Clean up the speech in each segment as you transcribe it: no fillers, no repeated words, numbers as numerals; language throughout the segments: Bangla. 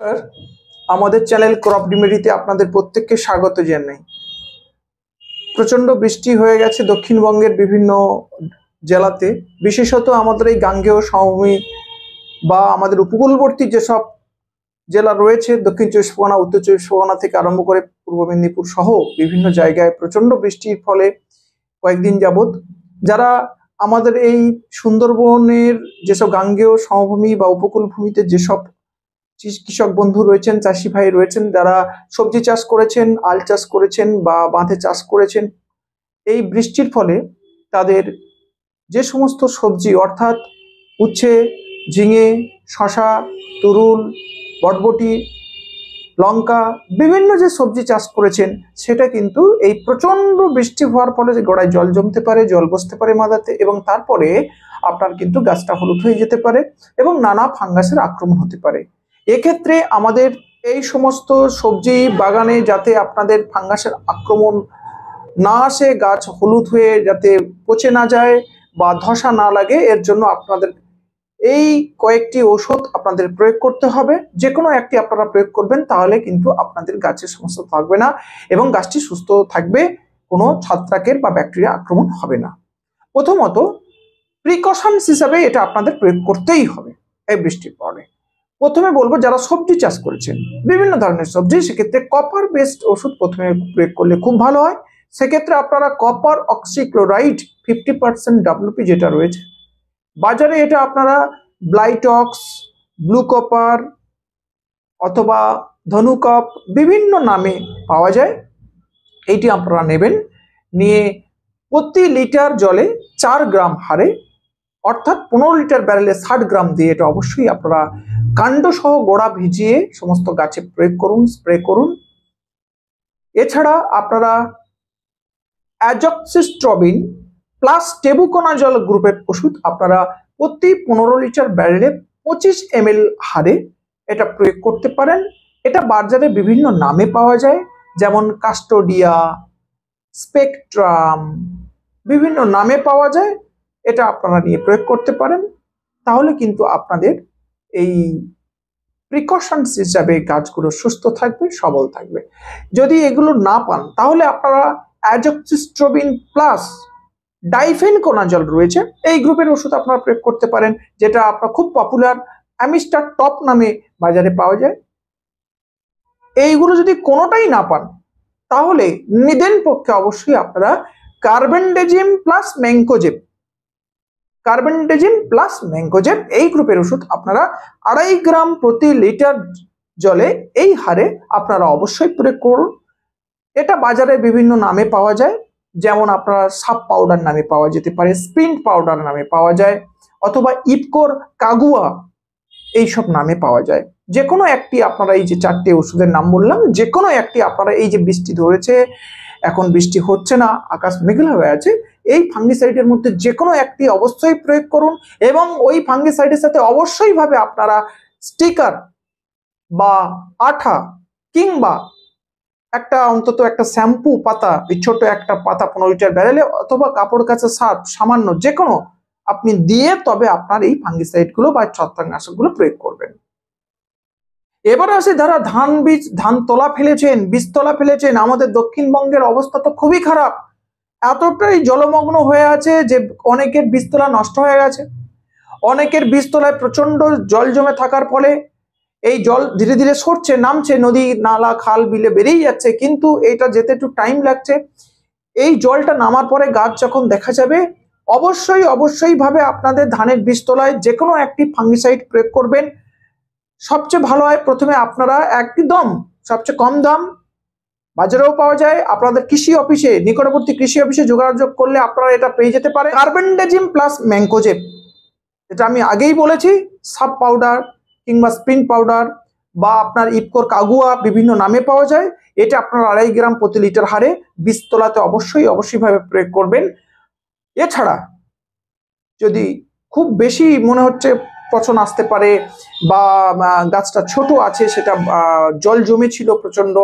স্যার, আমাদের চ্যানেল ক্রপ রেমেডিতে আপনাদের প্রত্যেককে স্বাগত জানাই। প্রচন্ড বৃষ্টি হয়ে গেছে দক্ষিণবঙ্গের বিভিন্ন জেলাতে, বিশেষত আমাদের এই গাঙ্গেয় সমভূমি বা আমাদের উপকূলবর্তী যেসব জেলা রয়েছে, দক্ষিণ চব্বিশ পরগনা, উত্তর চব্বিশ পরগনা থেকে আরম্ভ করে পূর্ব মেদিনীপুর সহ বিভিন্ন জায়গায় প্রচন্ড বৃষ্টির ফলে কয়েকদিন যাবৎ যারা আমাদের এই সুন্দরবনের যেসব গাঙ্গেয় সমভূমি বা উপকূল ভূমিতে যেসব কৃষক বন্ধু রয়েছেন, চাষি ভাই রয়েছেন, যারা সবজি চাষ করেছেন, আল চাষ করেছেন বা বাঁধে চাষ করেছেন, এই বৃষ্টির ফলে তাদের যে সমস্ত সবজি অর্থাৎ উচ্ছে, ঝিঙে, শশা, তরুল, বটবটি, লঙ্কা, বিভিন্ন যে সবজি চাষ করেছেন সেটা কিন্তু এই প্রচন্ড বৃষ্টি হওয়ার ফলে যে গোড়ায় জল জমতে পারে, জল বসতে পারে মাদাতে, এবং তারপরে আপনার কিন্তু গাছটা হলুদ হয়ে যেতে পারে এবং নানা ফাঙ্গাসের আক্রমণ হতে পারে। এক্ষেত্রে আমাদের এই সমস্ত সবজি বাগানে যাতে আপনাদের ফাঙ্গাসের আক্রমণ না আসে, গাছ হলুদ হয়ে যাতে পচে না যায় বা ধসা না লাগে, এর জন্য আপনাদের এই কয়েকটি ঔষধ আপনাদের প্রয়োগ করতে হবে। যে কোনো একটি আপনারা প্রয়োগ করবেন, তাহলে কিন্তু আপনাদের গাছের সমস্যা থাকবে না এবং গাছটি সুস্থ থাকবে, কোনো ছত্রাকের বা ব্যাকটেরিয়া আক্রমণ হবে না। প্রথমত প্রিকশনস হিসাবে এটা আপনাদের প্রয়োগ করতেই হবে এই বৃষ্টির পরে। প্রথমে বলবো, যারা সবজি চাষ করেছেন, বিভিন্ন ধরনের সবজি, সেক্ষেত্রে কপার বেসড ওষুধ প্রথমে প্রয়োগ করলে খুব ভালো হয়। সেক্ষেত্রে আপনারা কপার অক্সিক্লোরাইড 50% WP যেটা রয়েছে বাজারে, এটা আপনারা ব্লাইটক্স, ব্লু কপার অথবা ধনুকপ বিভিন্ন নামে পাওয়া যায়। এইটি আপনারা নেবেন, নিয়ে প্রতি লিটার জলে 4 গ্রাম হারে, অর্থাৎ 15 লিটার ব্যারেলে 60 গ্রাম দিয়ে এটা অবশ্যই আপনারা কাণ্ড সহ গোড়া ভিজিয়ে সমস্ত গাছে প্রয়োগ করুন, স্প্রে করুন। এছাড়া আপনারা অ্যাজক্সিস্ট্রবিন প্লাস টেবুকোনাজল গ্রুপের ওষুধ আপনারা প্রতি 15 লিটার ব্যারেলে 25 ml হারে এটা প্রয়োগ করতে পারেন। এটা বাজারে বিভিন্ন নামে পাওয়া যায়, যেমন কাস্টোডিয়া, স্পেকট্রাম, বিভিন্ন নামে পাওয়া যায়। এটা আপনারা নিয়ে প্রয়োগ করতে পারেন, তাহলে কিন্তু আপনাদের এই প্রিকশনস হিসাবে গাছগুলো সুস্থ থাকবে, সবল থাকবে। যদি এগুলো না পান, তাহলে আপনারা অ্যাজক্সিস্ট্রবিন প্লাস ডাইফেনকোনাজল রয়েছে, এই গ্রুপের ওষুধ আপনারা প্রয়োগ করতে পারেন, যেটা আপনার খুব পপুলার অ্যামিস্টার টপ নামে বাজারে পাওয়া যায়। এইগুলো যদি কোনোটাই না পান, তাহলে নিদেন পক্ষে অবশ্যই আপনারা carbendazim plus mancozeb, carbendazim plus mancozeb এই গ্রুপের ওষুধ আপনারা 2.5 গ্রাম প্রতি লিটার জলে এই হারে আপনারা অবশ্যই প্রয়োগ করুন। এটা বাজারে বিভিন্ন নামে পাওয়া যায়, যেমন আপনার সাপ পাউডার নামে পাওয়া যেতে পারে, স্প্রিন্ট পাউডার নামে পাওয়া যায়, অথবা ইপকোর কাগুয়া এইসব নামে পাওয়া যায়। যে কোনো একটি আপনারা, এই যে 4টে ওষুধের নাম বললাম, যে কোনো একটি আপনারা, এই যে বৃষ্টি ধরেছে, এখন বৃষ্টি হচ্ছে না, আকাশ মেঘলা হয়ে আছে, এই ফাঙ্গিসাইডের মধ্যে যে কোনো একটি অবশ্যই প্রয়োগ করুন। এবং ওই ফাঙ্গিসাইডের সাথে অবশ্যই ভাবে আপনারা স্টিকার বা আঠা কিংবা একটা অন্তত একটা শ্যাম্পু পাতা, এই ছোট একটা পাতা 15 লিটার ব্যারেলে, অথবা কাপড় কাচা সার্ফ সামান্য যে কোনো আপনি দিয়ে তবে আপনার এই ফাঙ্গিসাইডগুলো বা ছত্রাকনাশকগুলো প্রয়োগ করবেন। এবার আসে যারা ধান তোলা ফেলেছেন, বীজতলা ফেলেছেন। আমাদের দক্ষিণবঙ্গের অবস্থা তো খুবই খারাপ, এতটাই জলমগ্ন হয়ে আছে যে অনেকের বীজতলা নষ্ট হয়ে গেছে। অনেকের বীজতলায় প্রচন্ড জল জমে থাকার ফলে এই জল ধীরে ধীরে সরছে, নামছে, নদী নালা খাল বিলে বেরিয়ে যাচ্ছে, কিন্তু এইটা যেতে একটু টাইম লাগছে। এই জলটা নামার পরে গাছ যখন দেখা যাবে, অবশ্যই ভাবে আপনাদের ধানের বীজতলায় যে কোনো একটি ফাঙ্গিসাইড প্রয়োগ করবেন। সবচেয়ে ভালো হয়, প্রথমে আপনারা একদম সবচেয়ে কম দাম, বাজারেও পাওয়া যায়, আপনাদের কৃষি অফিসে, নিকটবর্তী কৃষি অফিসে যোগাযোগ করলে আপনারা এটা পেয়ে যেতে পারে, কার্বেন্ডাজিম প্লাস ম্যাঙ্কোজেব। এটা আমি আগেই বলেছি, সাব পাউডার কিংবা স্প্রিন্ট পাউডার বা আপনার ইপকোর কাগুয়া বিভিন্ন নামে পাওয়া যায়। এটা আপনারা 2.5 গ্রাম প্রতি লিটার হারে বীজতলাতে অবশ্যই ভাবে প্রয়োগ করবেন। এছাড়া যদি খুব বেশি মনে হচ্ছে পচন আসতে পারে বা গাছটা ছোট আছে, সেটা জল জমেছিল প্রচন্ড,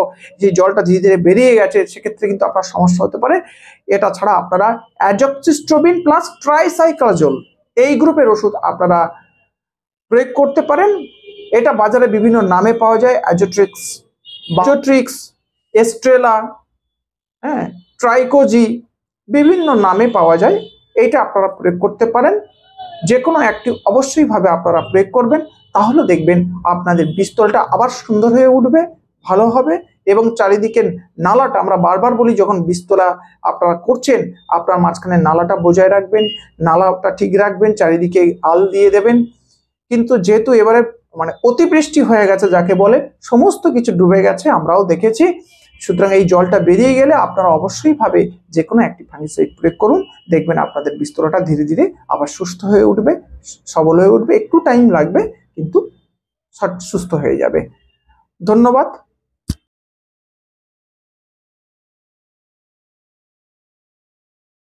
যে জলটা ধীরে ধীরে বেরিয়ে গেছে, সেক্ষেত্রে কিন্তু আপনার সমস্যা হতে পারে। এটা ছাড়া আপনারা অ্যাজক্সিস্ট্রবিন প্লাস ট্রাইসাইক্লোজল এই গ্রুপের ওষুধ আপনারা প্রয়োগ করতে পারেন। এটা বাজারে বিভিন্ন নামে পাওয়া যায়, অ্যাজোট্রিক্স, বায়োট্রিক্স, এস্ট্রেলা, হ্যাঁ, ট্রাইকোজি, বিভিন্ন নামে পাওয়া যায়। এইটা আপনারা প্রয়োগ করতে পারেন। যে কোনো একটি অবশ্যই ভাবে আপনারা প্রয়োগ করবেন, তাহলে দেখবেন আপনাদের বীজতলটা আবার সুন্দর হয়ে উঠবে, ভালো হবে। এবং চারিদিকে নালাটা, আমরা বারবার বলি যখন বীজতলা আপনারা করছেন, আপনার মাঝখানে নালাটা বজায় রাখবেন, নালাটা ঠিক রাখবেন, চারিদিকে আল দিয়ে দেবেন। কিন্তু যেহেতু এবারে মানে অতিবৃষ্টি হয়ে গেছে যাকে বলে, সমস্ত কিছু ডুবে গেছে, আমরাও দেখেছি। সুতরাং এই জলটা বেরিয়ে গেলে আপনারা অবশ্যই ভাবে যে কোনো একটি ফাঙ্গিসাইড প্রয়োগ করুন, দেখবেন আপনাদের বীজতলাটা ধীরে ধীরে আবার সুস্থ হয়ে উঠবে, সবল হয়ে উঠবে। একটু টাইম লাগবে, কিন্তু সুস্থ হয়ে যাবে। ধন্যবাদ।